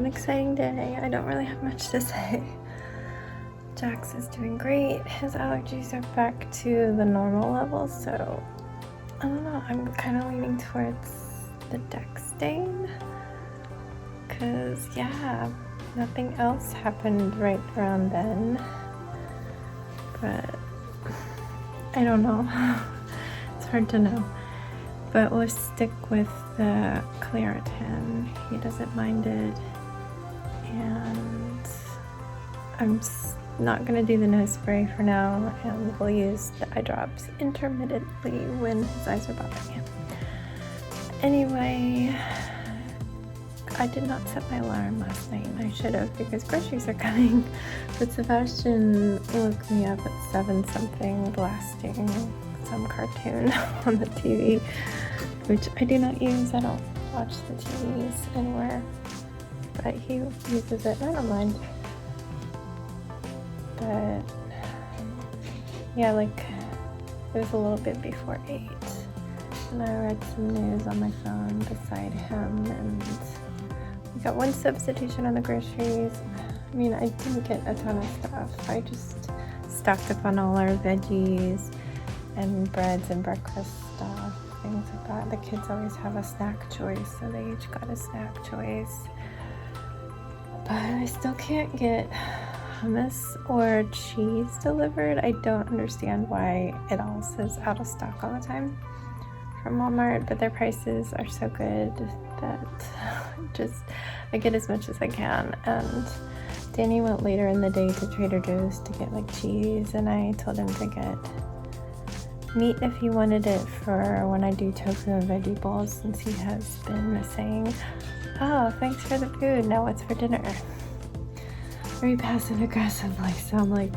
exciting day. I don't really have much to say. Jax is doing great. His allergies are back to the normal level, so I don't know. I'm kind of leaning towards the Dextane because, yeah, nothing else happened right around then. But I don't know. It's hard to know. But we'll stick with the Claritin. He doesn't mind it. And I'm not going to do the nose spray for now. And we'll use the eye drops intermittently when his eyes are bothering him. Anyway, I did not set my alarm last night. I should have because groceries are coming. But Sebastian woke me up at 7 something blasting some cartoon on the TV, which I do not use. I don't watch the TVs anywhere, but he uses it and I don't mind. But yeah, like it was a little bit before 8 and I read some news on my phone beside him, and we got one substitution on the groceries. I mean, I didn't get a ton of stuff. I just stocked up on all our veggies and breads and breakfast stuff, things like that. The kids always have a snack choice, so they each got a snack choice. But I still can't get hummus or cheese delivered. I don't understand why it all says out of stock all the time from Walmart, but their prices are so good that I get as much as I can. And Danny went later in the day to Trader Joe's to get like cheese, and I told him to get meat if he wanted it for when I do tofu and veggie bowls, since he has been saying, "Oh, thanks for the food, now what's for dinner?" Very passive aggressively. So I'm like,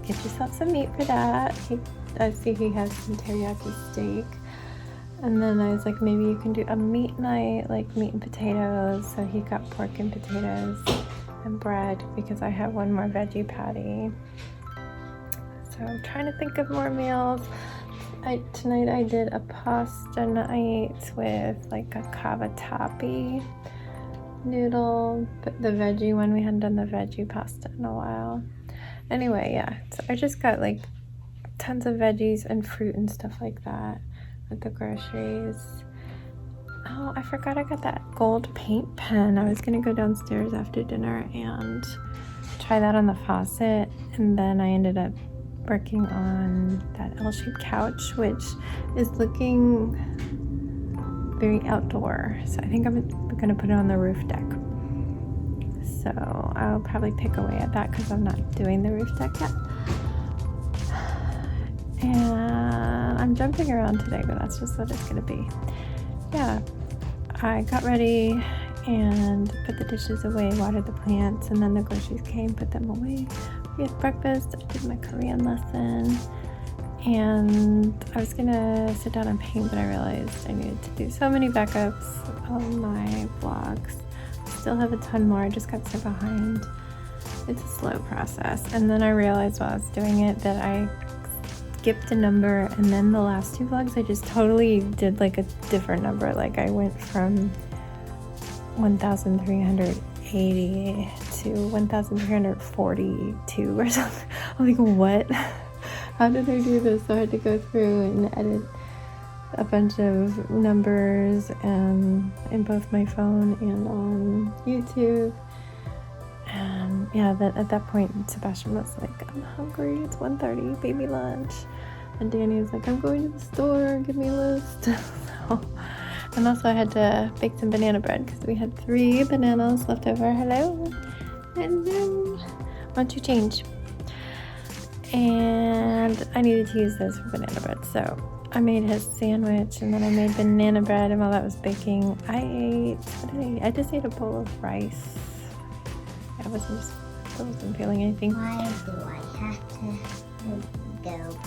get yourself some meat for that. I see he has some teriyaki steak, and then I was like, maybe you can do a meat night, like meat and potatoes. So he got pork and potatoes and bread because I have one more veggie patty. So I'm trying to think of more meals. Tonight I did a pasta night with like a cavatappi noodle, but the veggie one, we hadn't done the veggie pasta in a while. Anyway, yeah, so I just got like tons of veggies and fruit and stuff like that at the groceries. Oh, I forgot I got that gold paint pen. I was gonna go downstairs after dinner and try that on the faucet, and then I ended up working on that L-shaped couch, which is looking very outdoor. So I think I'm gonna put it on the roof deck. So I'll probably pick away at that because I'm not doing the roof deck yet. And I'm jumping around today, but that's just what it's gonna be. Yeah, I got ready and put the dishes away, watered the plants, and then the groceries came, put them away. We had breakfast, I did my Korean lesson, and I was gonna sit down and paint, but I realized I needed to do so many backups on my vlogs. Still have a ton more, I just got so behind. It's a slow process. And then I realized while I was doing it that I skipped a number, and then the last 2 vlogs I just totally did like a different number. Like I went from 1,380 to 1,342 or something. I'm like, what? How did I do this? So I had to go through and edit a bunch of numbers and in both my phone and on YouTube. And yeah, at that point Sebastian was like, I'm hungry, it's 1:30, baby lunch. And Danny was like, I'm going to the store, give me a list. So, and also I had to bake some banana bread because we had 3 bananas left over. Hello. And then why don't you change? And I needed to use those for banana bread, so I made his sandwich, and then I made banana bread, and while that was baking, I just ate a bowl of rice. I wasn't feeling anything. Why do I have to go?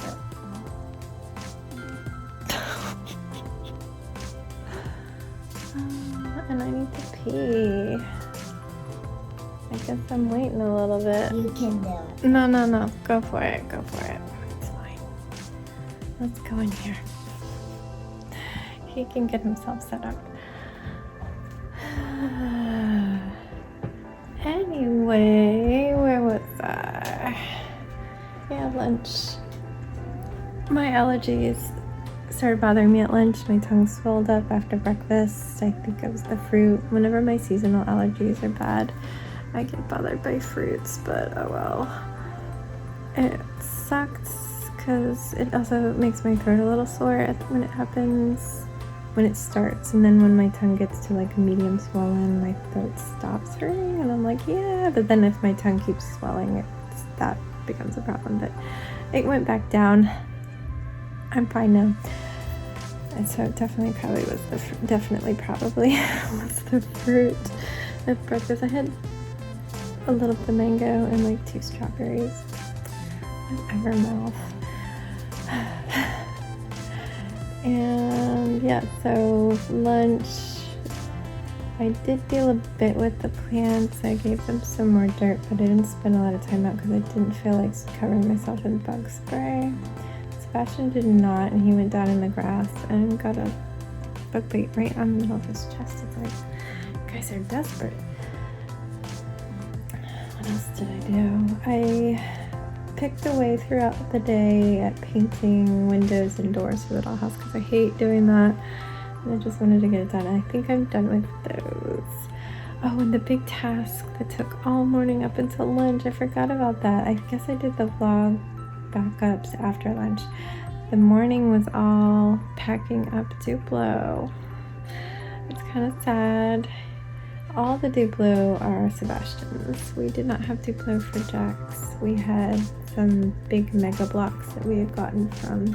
And I need to pee. I guess I'm waiting a little bit. You can do it. No. Go for it. It's fine. Let's go in here. He can get himself set up. Anyway, where was I? Yeah, lunch. My allergies started bothering me at lunch. My tongue swelled up after breakfast. I think it was the fruit. Whenever my seasonal allergies are bad, I get bothered by fruits, but oh well. It sucks because it also makes my throat a little sore when it happens, when it starts. And then when my tongue gets to like medium swollen, my throat stops hurting. And I'm like, yeah, but then if my tongue keeps swelling, that becomes a problem. But it went back down. I'm fine now. And so it definitely probably was the fruit at breakfast. I had a little bit of mango and like 2 strawberries. Whatever, mouth. And yeah, so lunch, I did deal a bit with the plants. I gave them some more dirt, but I didn't spend a lot of time out because I didn't feel like covering myself in bug spray. Sebastian did not, and he went down in the grass and got a bug bite right on the middle of his chest. It's like, you guys are desperate. What else did I do? I picked away throughout the day at painting windows and doors for the dollhouse because I hate doing that, and I just wanted to get it done. I think I'm done with those. Oh, and the big task that took all morning up until lunch, I forgot about that. I guess I did the vlog backups after lunch. The morning was all packing up Duplo. It's kind of sad. All the Duplo are Sebastian's. We did not have Duplo for Jax. We had some big mega blocks that we had gotten from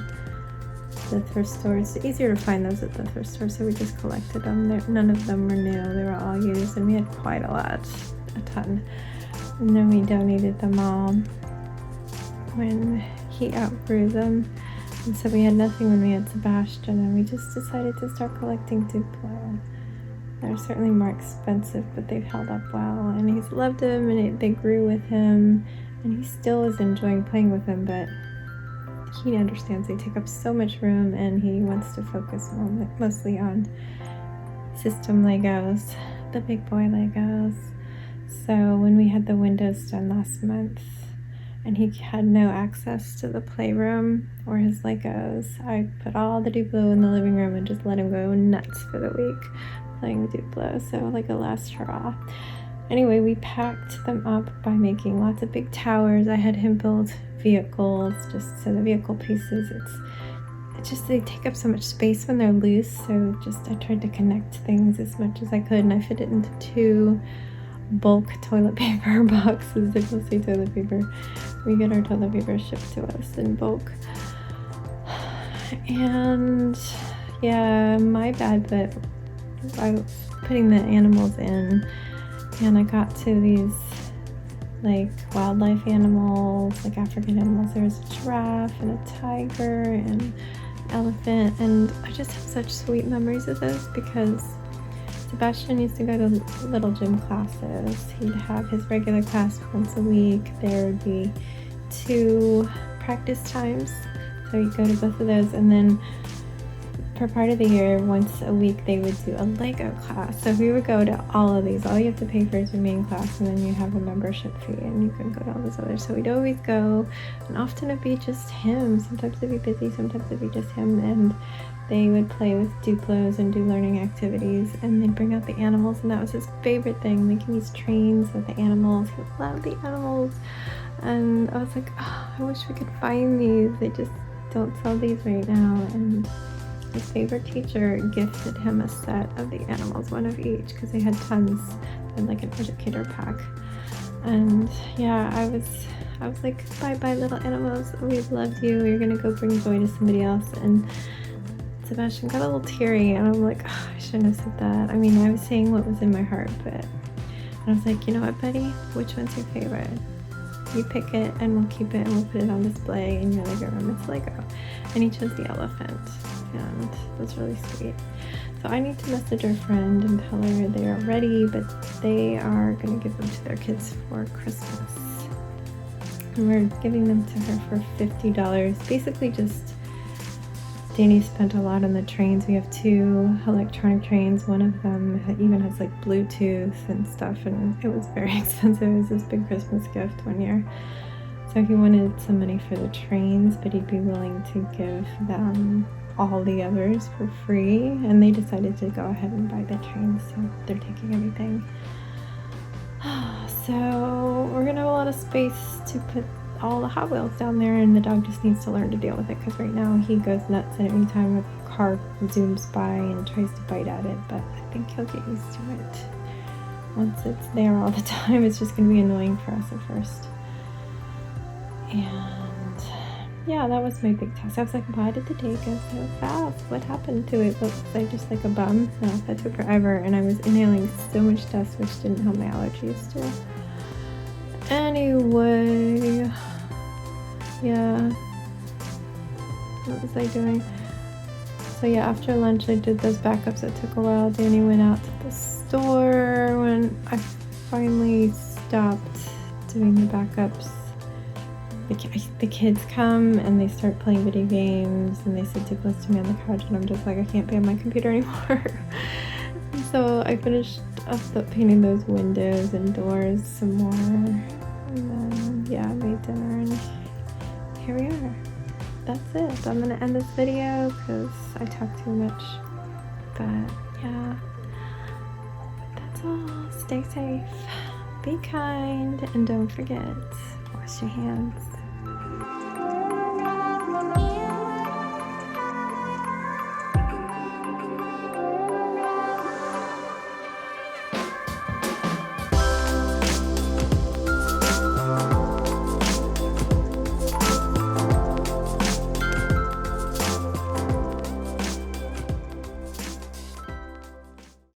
the thrift stores. It's easier to find those at the thrift store, so we just collected them. None of them were new. They were all used, and we had quite a ton. And then we donated them all when he outgrew them. And so we had nothing when we had Sebastian, and we just decided to start collecting Duplo. They're certainly more expensive, but they've held up well, and he's loved them, and they grew with him, and he still is enjoying playing with them, but he understands they take up so much room, and he wants to focus mostly on system Legos, the big boy Legos. So when we had the windows done last month, and he had no access to the playroom or his Legos, I put all the Duplo in the living room and just let him go nuts for the week playing Duplo, so like a last hurrah. Anyway, we packed them up by making lots of big towers. I had him build vehicles, just so the vehicle pieces, it's just they take up so much space when they're loose, so just I tried to connect things as much as I could, and I fit it into 2 bulk toilet paper boxes. They're mostly toilet paper. We get our toilet paper shipped to us in bulk. And yeah, my bad, but I was putting the animals in, and I got to these like wildlife animals, like African animals. There was a giraffe and a tiger and an elephant, and I just have such sweet memories of those because Sebastian used to go to little gym classes. He'd have his regular class once a week. There would be 2 practice times, so he'd go to both of those, and then for part of the year, once a week, they would do a Lego class. So we would go to all of these. All you have to pay for is your main class, and then you have a membership fee, and you can go to all those others. So we'd always go, and often it'd be just him. Sometimes it'd be busy, sometimes it'd be just him, and they would play with Duplos and do learning activities, and they'd bring out the animals, and that was his favorite thing, making these trains with the animals. He loved the animals, and I was like, oh, I wish we could find these. They just don't sell these right now. And his favorite teacher gifted him a set of the animals, 1 of each, because they had tons in like an educator pack. And yeah, I was like, bye little animals, we've loved you, we're gonna go bring joy to somebody else. And Sebastian got a little teary, and I'm like, oh, I shouldn't have said that. I mean, I was saying what was in my heart, but I was like, you know what, buddy, which one's your favorite? You pick it, and we'll keep it, and we'll put it on display in your living room. It's Lego. And he chose the elephant, and that's really sweet. So I need to message our friend and tell her they are ready, but they are going to give them to their kids for Christmas. And we're giving them to her for $50. Basically just Danny spent a lot on the trains. We have 2 electronic trains. One of them even has like Bluetooth and stuff, and it was very expensive. It was this big Christmas gift one year. So he wanted some money for the trains, but he'd be willing to give them all the others for free, and they decided to go ahead and buy the trains, so they're taking everything. So we're gonna have a lot of space to put all the Hot Wheels down there, and the dog just needs to learn to deal with it, because right now he goes nuts, and every time a car zooms by and tries to bite at it, but I think he'll get used to it. Once it's there all the time, it's just gonna be annoying for us at first. And yeah, that was my big task. I was like, why did the day go so fast? What happened to it? Was I just like a bum? No, that took forever, and I was inhaling so much dust, which didn't help my allergies too. Anyway, yeah, what was I doing? So yeah, after lunch I did those backups. It took a while. Danny went out to the store. When I finally stopped doing the backups, the kids come and they start playing video games, and they sit too close to me on the couch, and I'm just like, I can't be on my computer anymore. So I finished up painting those windows and doors some more, and then yeah, I made dinner, and here we are. That's it. I'm gonna end this video because I talk too much, but yeah, that's all. Stay safe, be kind, and don't forget, wash your hands.